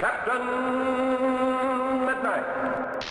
Captain Midnight.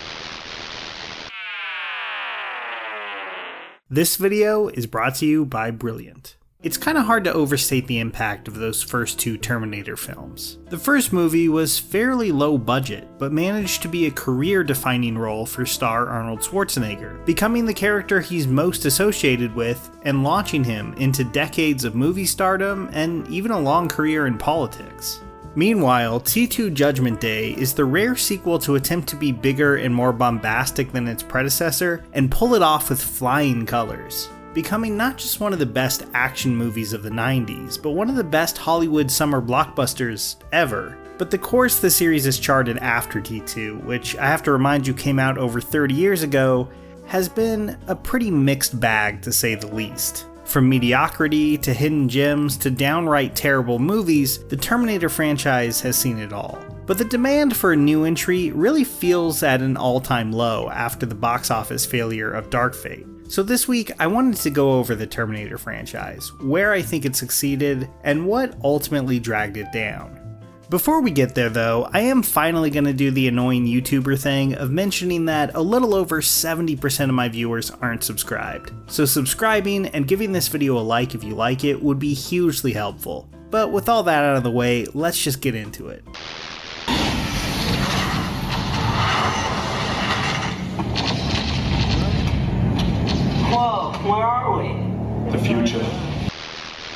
This video is brought to you by Brilliant. It's kind of hard to overstate the impact of those first two Terminator films. The first movie was fairly low budget, but managed to be a career-defining role for star Arnold Schwarzenegger, becoming the character he's most associated with and launching him into decades of movie stardom and even a long career in politics. Meanwhile, T2 Judgment Day is the rare sequel to attempt to be bigger and more bombastic than its predecessor and pull it off with flying colors, becoming not just one of the best action movies of the 90s, but one of the best Hollywood summer blockbusters ever. But the course the series has charted after T2, which I have to remind you came out over 30 years ago, has been a pretty mixed bag to say the least. From mediocrity to hidden gems to downright terrible movies, the Terminator franchise has seen it all. But the demand for a new entry really feels at an all-time low after the box office failure of Dark Fate. So this week, I wanted to go over the Terminator franchise, where I think it succeeded, and what ultimately dragged it down. Before we get there though, I am finally going to do the annoying YouTuber thing of mentioning that a little over 70% of my viewers aren't subscribed. So subscribing and giving this video a like if you like it would be hugely helpful. But with all that out of the way, let's just get into it. Whoa, where are we? The future.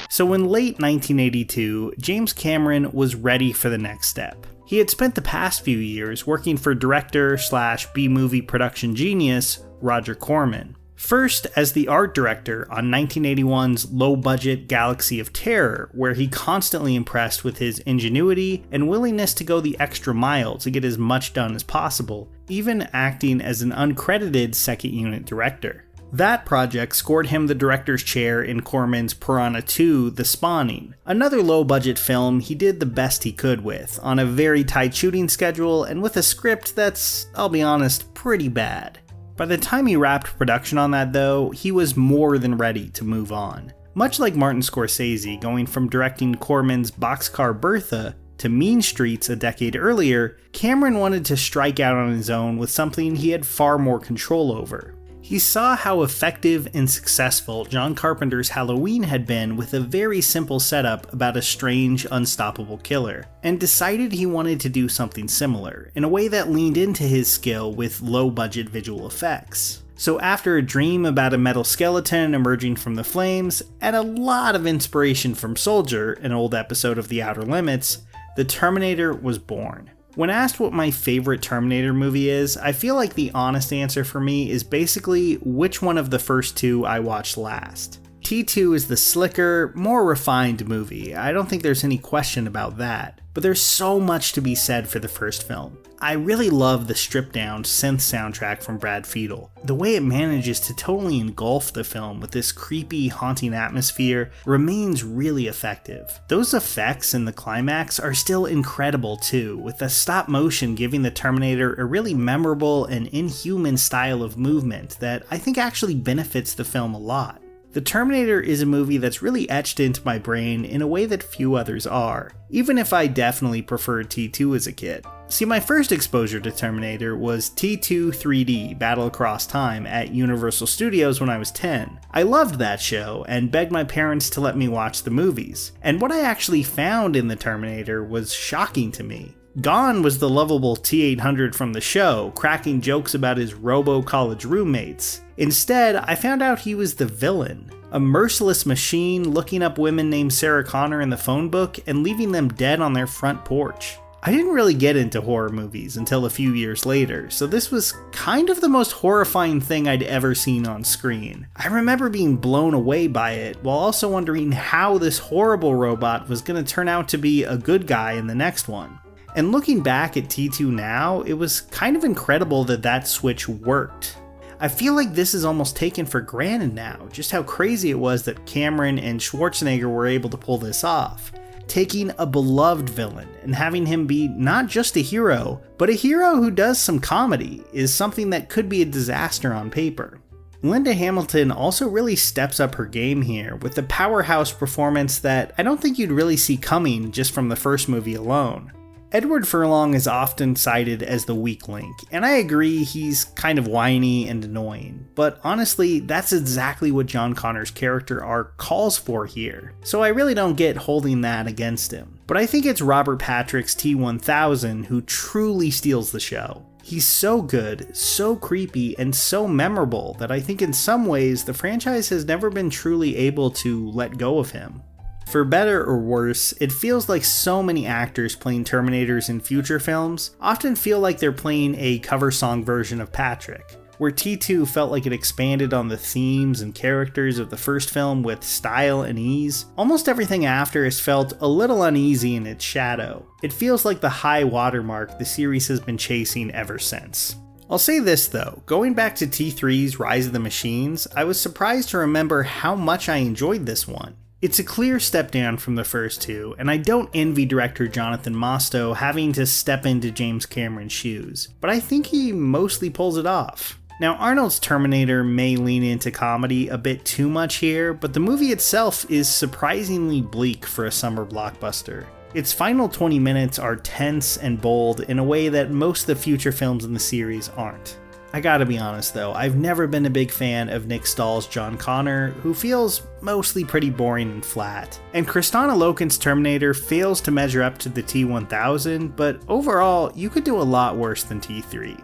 So in late 1982, James Cameron was ready for the next step. He had spent the past few years working for director/B-movie production genius Roger Corman. First as the art director on 1981's low-budget Galaxy of Terror, where he constantly impressed with his ingenuity and willingness to go the extra mile to get as much done as possible, even acting as an uncredited second-unit director. That project scored him the director's chair in Corman's Piranha 2: The Spawning, another low-budget film he did the best he could with, on a very tight shooting schedule and with a script that's, I'll be honest, pretty bad. By the time he wrapped production on that though, he was more than ready to move on. Much like Martin Scorsese going from directing Corman's Boxcar Bertha to Mean Streets a decade earlier, Cameron wanted to strike out on his own with something he had far more control over. He saw how effective and successful John Carpenter's Halloween had been with a very simple setup about a strange, unstoppable killer, and decided he wanted to do something similar, in a way that leaned into his skill with low-budget visual effects. So after a dream about a metal skeleton emerging from the flames, and a lot of inspiration from Soldier, an old episode of The Outer Limits, the Terminator was born. When asked what my favorite Terminator movie is, I feel like the honest answer for me is basically which one of the first two I watched last. T2 is the slicker, more refined movie, I don't think there's any question about that, but there's so much to be said for the first film. I really love the stripped-down synth soundtrack from Brad Fiedel. The way it manages to totally engulf the film with this creepy, haunting atmosphere remains really effective. Those effects in the climax are still incredible too, with the stop motion giving the Terminator a really memorable and inhuman style of movement that I think actually benefits the film a lot. The Terminator is a movie that's really etched into my brain in a way that few others are, even if I definitely preferred T2 as a kid. See, my first exposure to Terminator was T2 3D Battle Across Time at Universal Studios when I was 10. I loved that show and begged my parents to let me watch the movies, and what I actually found in the Terminator was shocking to me. Gone was the lovable T-800 from the show, cracking jokes about his robo-college roommates. Instead, I found out he was the villain, a merciless machine looking up women named Sarah Connor in the phone book and leaving them dead on their front porch. I didn't really get into horror movies until a few years later, so this was kind of the most horrifying thing I'd ever seen on screen. I remember being blown away by it, while also wondering how this horrible robot was going to turn out to be a good guy in the next one. And looking back at T2 now, it was kind of incredible that that switch worked. I feel like this is almost taken for granted now, just how crazy it was that Cameron and Schwarzenegger were able to pull this off. Taking a beloved villain and having him be not just a hero, but a hero who does some comedy is something that could be a disaster on paper. Linda Hamilton also really steps up her game here with a powerhouse performance that I don't think you'd really see coming just from the first movie alone. Edward Furlong is often cited as the weak link, and I agree he's kind of whiny and annoying, but honestly, that's exactly what John Connor's character arc calls for here, so I really don't get holding that against him. But I think it's Robert Patrick's T-1000 who truly steals the show. He's so good, so creepy, and so memorable that I think in some ways the franchise has never been truly able to let go of him. For better or worse, it feels like so many actors playing Terminators in future films often feel like they're playing a cover song version of Patrick, where T2 felt like it expanded on the themes and characters of the first film with style and ease. Almost everything after has felt a little uneasy in its shadow. It feels like the high watermark the series has been chasing ever since. I'll say this though, going back to T3's Rise of the Machines, I was surprised to remember how much I enjoyed this one. It's a clear step down from the first two, and I don't envy director Jonathan Mostow having to step into James Cameron's shoes, but I think he mostly pulls it off. Now, Arnold's Terminator may lean into comedy a bit too much here, but the movie itself is surprisingly bleak for a summer blockbuster. Its final 20 minutes are tense and bold in a way that most of the future films in the series aren't. I gotta be honest though, I've never been a big fan of Nick Stahl's John Connor, who feels mostly pretty boring and flat. And Kristanna Loken's Terminator fails to measure up to the T-1000, but overall, you could do a lot worse than T3.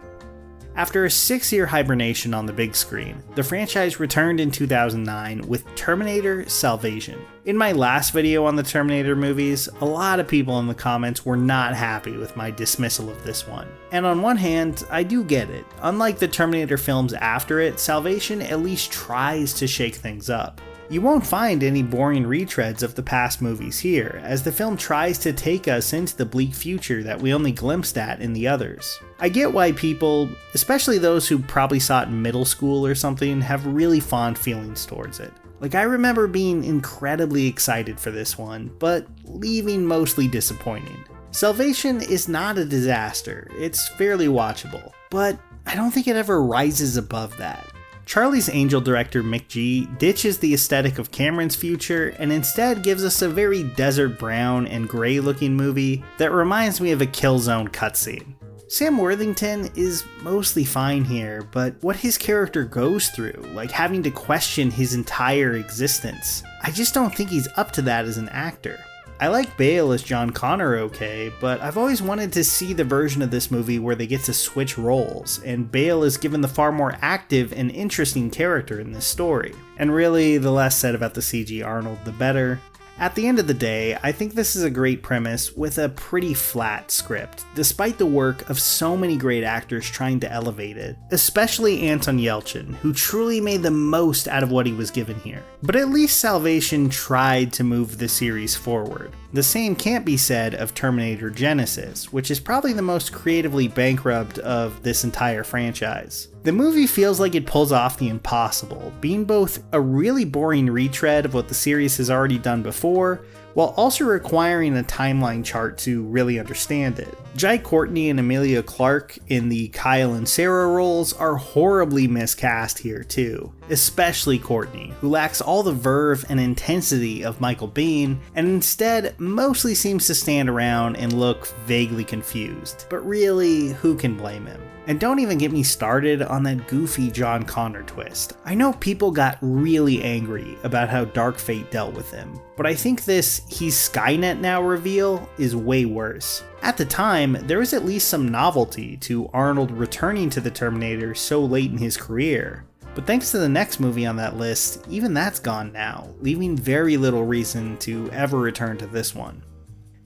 After a 6-year hibernation on the big screen, the franchise returned in 2009 with Terminator Salvation. In my last video on the Terminator movies, a lot of people in the comments were not happy with my dismissal of this one. And on one hand, I do get it. Unlike the Terminator films after it, Salvation at least tries to shake things up. You won't find any boring retreads of the past movies here, as the film tries to take us into the bleak future that we only glimpsed at in the others. I get why people, especially those who probably saw it in middle school or something, have really fond feelings towards it. Like, I remember being incredibly excited for this one, but leaving mostly disappointed. Salvation is not a disaster, it's fairly watchable, but I don't think it ever rises above that. Charlie's Angel director Mick G ditches the aesthetic of Cameron's future and instead gives us a very desert brown and gray looking movie that reminds me of a Killzone cutscene. Sam Worthington is mostly fine here, but what his character goes through, like having to question his entire existence, I just don't think he's up to that as an actor. I like Bale as John Connor okay, but I've always wanted to see the version of this movie where they get to switch roles, and Bale is given the far more active and interesting character in this story. And really, the less said about the CG Arnold, the better. At the end of the day, I think this is a great premise with a pretty flat script, despite the work of so many great actors trying to elevate it, especially Anton Yelchin, who truly made the most out of what he was given here. But at least Salvation tried to move the series forward. The same can't be said of Terminator Genisys, which is probably the most creatively bankrupt of this entire franchise. The movie feels like it pulls off the impossible, being both a really boring retread of what the series has already done before, while also requiring a timeline chart to really understand it. Jai Courtney and Emilia Clarke in the Kyle and Sarah roles are horribly miscast here too, especially Courtney, who lacks all the verve and intensity of Michael Biehn, and instead mostly seems to stand around and look vaguely confused. But really, who can blame him? And don't even get me started on that goofy John Connor twist. I know people got really angry about how Dark Fate dealt with him, but I think this "he's Skynet now" reveal is way worse. At the time, there was at least some novelty to Arnold returning to the Terminator so late in his career. But thanks to the next movie on that list, even that's gone now, leaving very little reason to ever return to this one.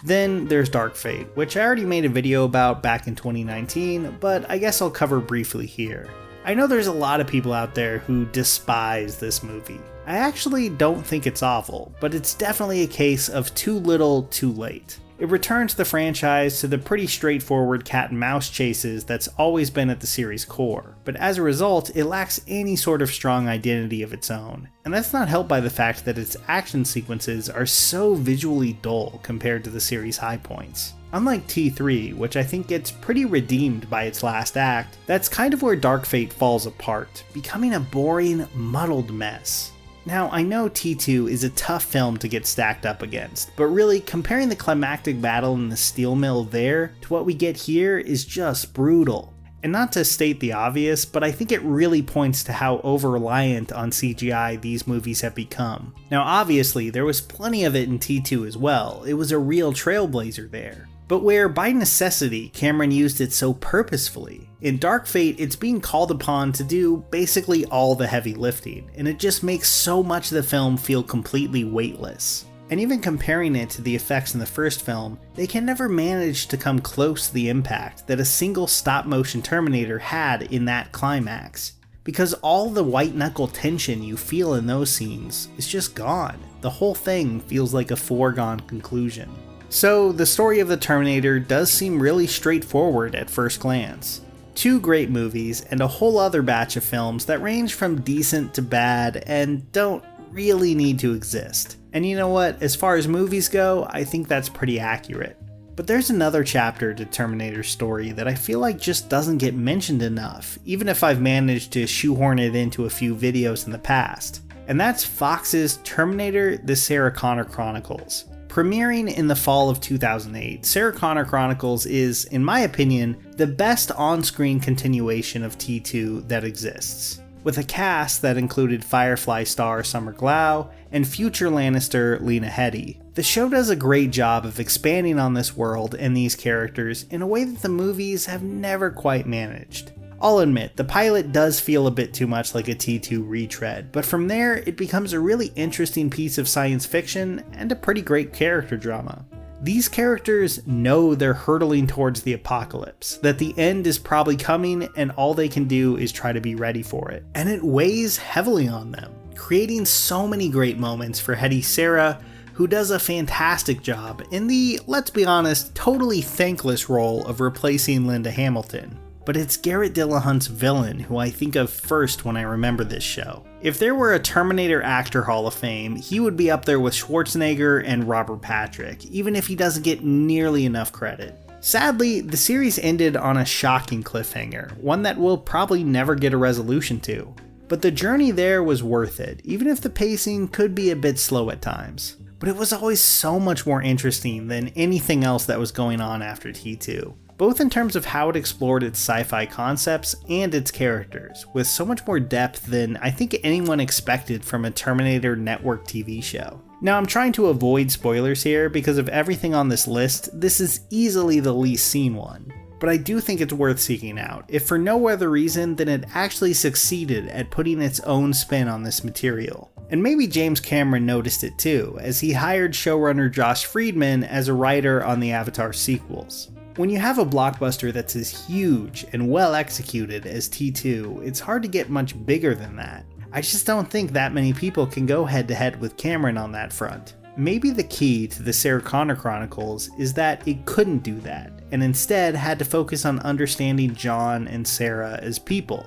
Then there's Dark Fate, which I already made a video about back in 2019, but I guess I'll cover briefly here. I know there's a lot of people out there who despise this movie. I actually don't think it's awful, but it's definitely a case of too little, too late. It returns the franchise to the pretty straightforward cat and mouse chases that's always been at the series' core, but as a result, it lacks any sort of strong identity of its own. And that's not helped by the fact that its action sequences are so visually dull compared to the series' high points. Unlike T3, which I think gets pretty redeemed by its last act, that's kind of where Dark Fate falls apart, becoming a boring, muddled mess. Now, I know T2 is a tough film to get stacked up against, but really, comparing the climactic battle in the steel mill there to what we get here is just brutal. And not to state the obvious, but I think it really points to how over-reliant on CGI these movies have become. Now obviously, there was plenty of it in T2 as well, it was a real trailblazer there. But where by necessity Cameron used it so purposefully, in Dark Fate it's being called upon to do basically all the heavy lifting, and it just makes so much of the film feel completely weightless. And even comparing it to the effects in the first film, they can never manage to come close to the impact that a single stop-motion Terminator had in that climax. Because all the white-knuckle tension you feel in those scenes is just gone. The whole thing feels like a foregone conclusion. So, the story of the Terminator does seem really straightforward at first glance. 2 great movies and a whole other batch of films that range from decent to bad and don't really need to exist. And you know what, as far as movies go, I think that's pretty accurate. But there's another chapter to Terminator's story that I feel like just doesn't get mentioned enough, even if I've managed to shoehorn it into a few videos in the past. And that's Fox's Terminator: The Sarah Connor Chronicles. Premiering in the fall of 2008, Sarah Connor Chronicles is, in my opinion, the best on-screen continuation of T2 that exists. With a cast that included Firefly star Summer Glau and future Lannister Lena Headey. The show does a great job of expanding on this world and these characters in a way that the movies have never quite managed. I'll admit, the pilot does feel a bit too much like a T2 retread, but from there it becomes a really interesting piece of science fiction and a pretty great character drama. These characters know they're hurtling towards the apocalypse, that the end is probably coming and all they can do is try to be ready for it. And it weighs heavily on them, creating so many great moments for Hetty Sarah, who does a fantastic job in the, let's be honest, totally thankless role of replacing Linda Hamilton. But it's Garrett Dillahunt's villain who I think of first when I remember this show. If there were a Terminator Actor Hall of Fame, he would be up there with Schwarzenegger and Robert Patrick, even if he doesn't get nearly enough credit. Sadly, the series ended on a shocking cliffhanger, one that we'll probably never get a resolution to. But the journey there was worth it, even if the pacing could be a bit slow at times. But it was always so much more interesting than anything else that was going on after T2. Both in terms of how it explored its sci-fi concepts and its characters, with so much more depth than I think anyone expected from a Terminator Network TV show. Now I'm trying to avoid spoilers here because of everything on this list, this is easily the least seen one. But I do think it's worth seeking out, if for no other reason than it actually succeeded at putting its own spin on this material. And maybe James Cameron noticed it too, as he hired showrunner Josh Friedman as a writer on the Avatar sequels. When you have a blockbuster that's as huge and well executed as T2, it's hard to get much bigger than that. I just don't think that many people can go head to head with Cameron on that front. Maybe the key to the Sarah Connor Chronicles is that it couldn't do that, and instead had to focus on understanding John and Sarah as people.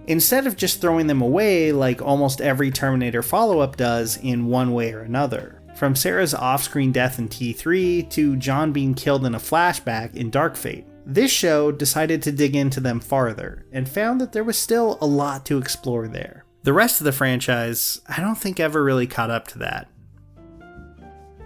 Instead of just throwing them away like almost every Terminator follow-up does in one way or another. From Sarah's off-screen death in T3 to John being killed in a flashback in Dark Fate. This show decided to dig into them farther, and found that there was still a lot to explore there. The rest of the franchise, I don't think ever really caught up to that.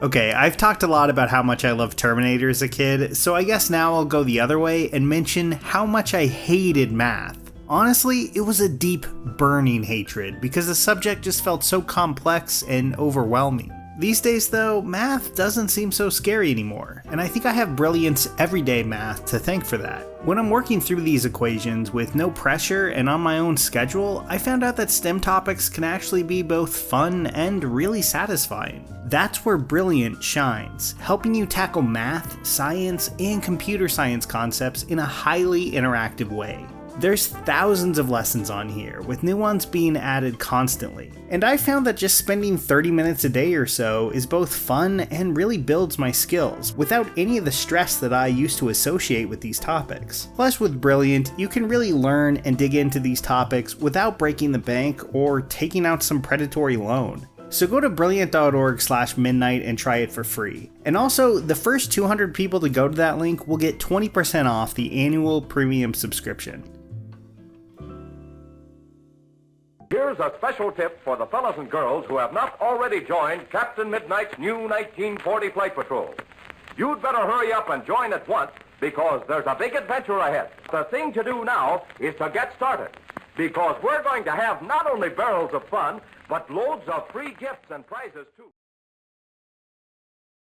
Okay, I've talked a lot about how much I loved Terminator as a kid, so I guess now I'll go the other way and mention how much I hated math. Honestly, it was a deep, burning hatred, because the subject just felt so complex and overwhelming. These days though, math doesn't seem so scary anymore, and I think I have Brilliant's everyday math to thank for that. When I'm working through these equations with no pressure and on my own schedule, I found out that STEM topics can actually be both fun and really satisfying. That's where Brilliant shines, helping you tackle math, science, and computer science concepts in a highly interactive way. There's thousands of lessons on here, with new ones being added constantly. And I found that just spending 30 minutes a day or so is both fun and really builds my skills, without any of the stress that I used to associate with these topics. Plus with Brilliant, you can really learn and dig into these topics without breaking the bank or taking out some predatory loan. So go to brilliant.org/midnight and try it for free. And also, the first 200 people to go to that link will get 20% off the annual premium subscription. Here's here's a special tip for the fellas and girls who have not already joined Captain Midnight's new 1940 Flight Patrol. You'd better hurry up and join at once because there's a big adventure ahead. The thing to do now is to get started because we're going to have not only barrels of fun, but loads of free gifts and prizes, too.